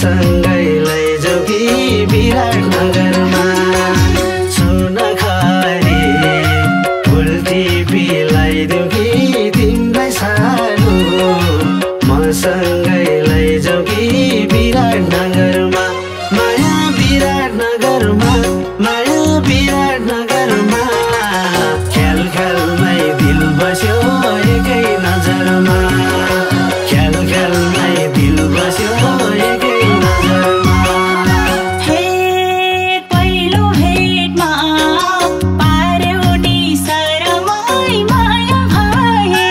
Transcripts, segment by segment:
सँगै लैजाऊ कि विराटनगरमा सुन खरी फुल टिपी ल्याइदेऊ कि तिमीलाई सानो मसँगै लैजाऊ कि विराटनगरमा माया विराटनगरमा माया विराटनगरमा ख्याल ख्यालमै दिल बस्यो एकै नजरमा ख्याल ख्यालमै दिल बस्यो एकै नजरमा हे पहिलो भेटमा पार्यो नि शरमै माया भए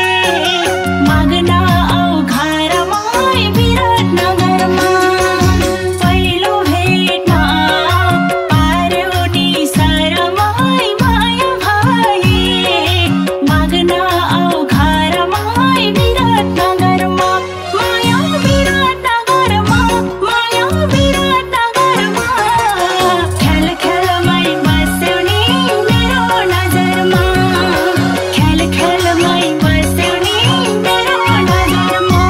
माग्न आऊ घरमै विराटनगरमा पहिलो भेटमा पार्यो नि शरमै माया भए माग्न आऊ घरमै विराटनगरमा माया विराटनगरमा माया विराटनगरमा ख्याल ख्यालमै बस्यो नि मेरो नजरमा ख्याल ख्यालमै बस्यो नि मेरो नजरमा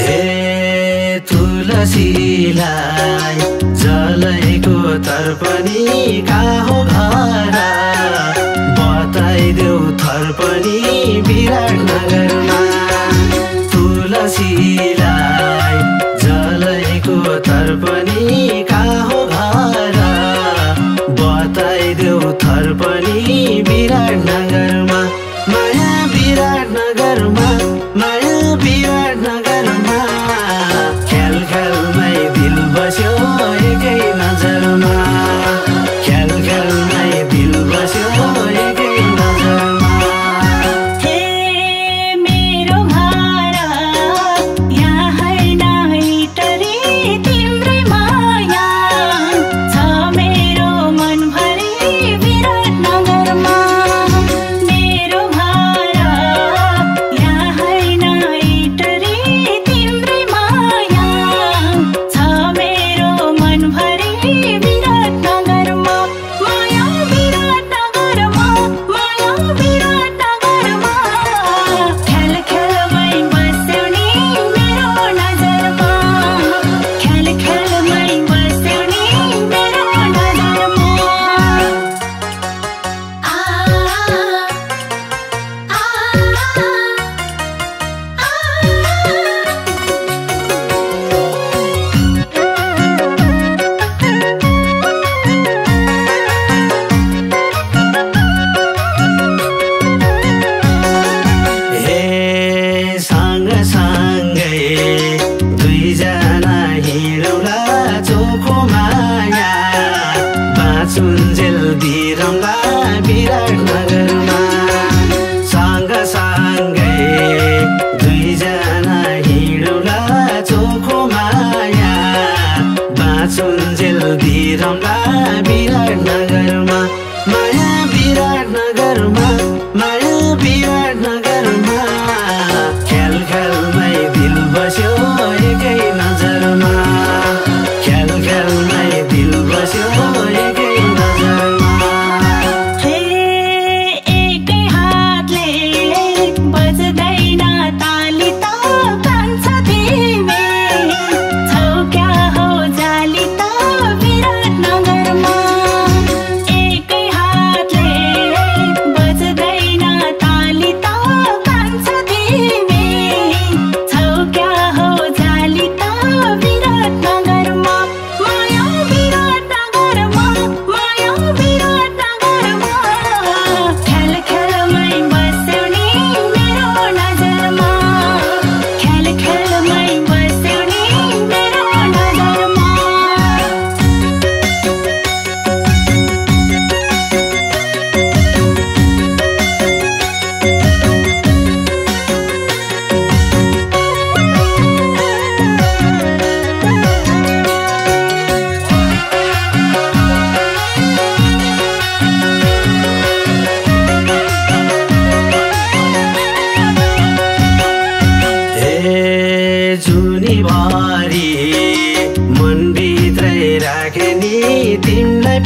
हे तुलसीलाई जलेको तर्पनी कहाँ हो घर बताइदेऊ थर्पनी विराटनगरमा तुलसीलाई जलेको तर्पनी कहाँ हो घर बताइदेऊ थर्पनी विराटनगरमा माया विराटनगरमा माया विराटनगरमा ख्याल ख्यालमै दिल बस्यो एकै नजरमा ख्याल ख्यालमै दिल बस्यो एकै नजरमा हे मेरो घर यहाँ होइन टरी तिम्रै माया छ मेरो मनभरि विराटनगरमा मेरो घर यहाँ होइन टरी तिम्रै माया छ मेरो मनभरि विराटनगरमा माया विराटनगरमा माया विराटनगरमा ख्याल ख्यालमै बस्यो नि मेरो नजरमा ख्याल ख्यालमै बस्यो नि मेरो नजरमा हे सँगसँगै दुईजना हिँडौँला चोखो माया बाँचुन्जेल दिरौँला विराटनगरमा सँगसँगै दुईजना हिँडौँला चोखो माया बाँचुन्जेल दिरौँला विराटनगरमा माया विराटनगरमा माया विराटनगरमा ख्याल ख्यालमै दिल बस्यो एकै नजरमा ख्याल ख्यालमै दिल बस्यो एकै नजरमा हे एकै हातले बज्दैन ताली त कान्छ तिमी छौ क्या हो जाली त विराटनगरमा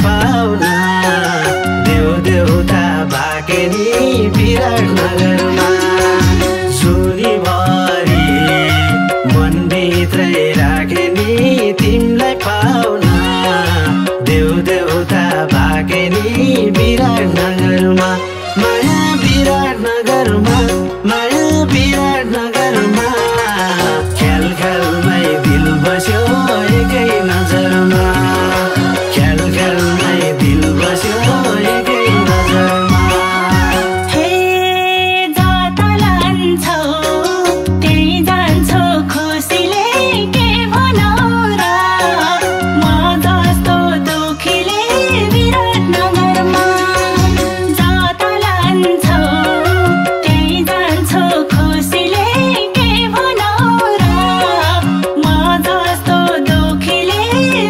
पाउन देउ देउता भाके नि विराटनगरमा सुनीभरि मनभित्रै राखे नि तिमीलाई पाउन देउ देउता भाके नि विराटनगरमा माया विराटनगरमा माया विराटनगरमा ख्याल ख्यालमै दिल बस्यो एकै नजरमा ख्याल ख्यालमै दिल बस्यो एकै नजरमा हे जता लान्छौ त्यही जान्छौ खुसीले के भनौ र म जस्तो दुखीले विराटनगरमा जता लान्छौ त्यही जान्छौ खुसीले के भनौ र म जस्तो दुखीले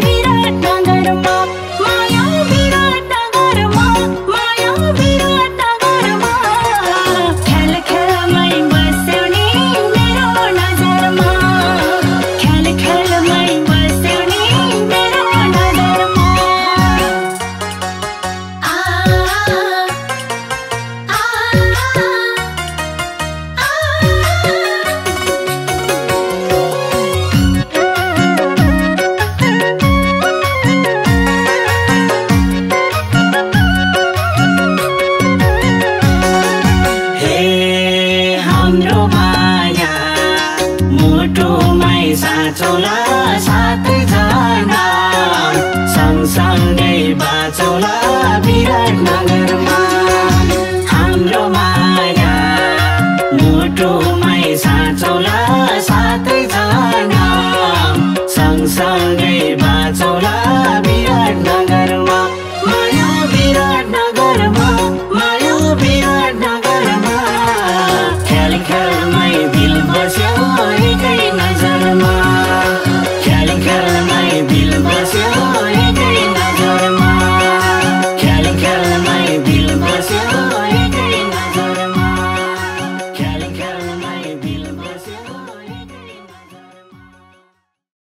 विराटनगरमा माया विराटनगरमा माया विराटनगरमा ख्याल ख्यालमै बस्यौ नि मेरो नजरमा ख्याल ख्यालमै बस्यौ नि मेरो नजरमा आ हे हाम्रो माया मुटुमै साँचौला सातजना सँगसँगै बाँचौला विराटनगरमा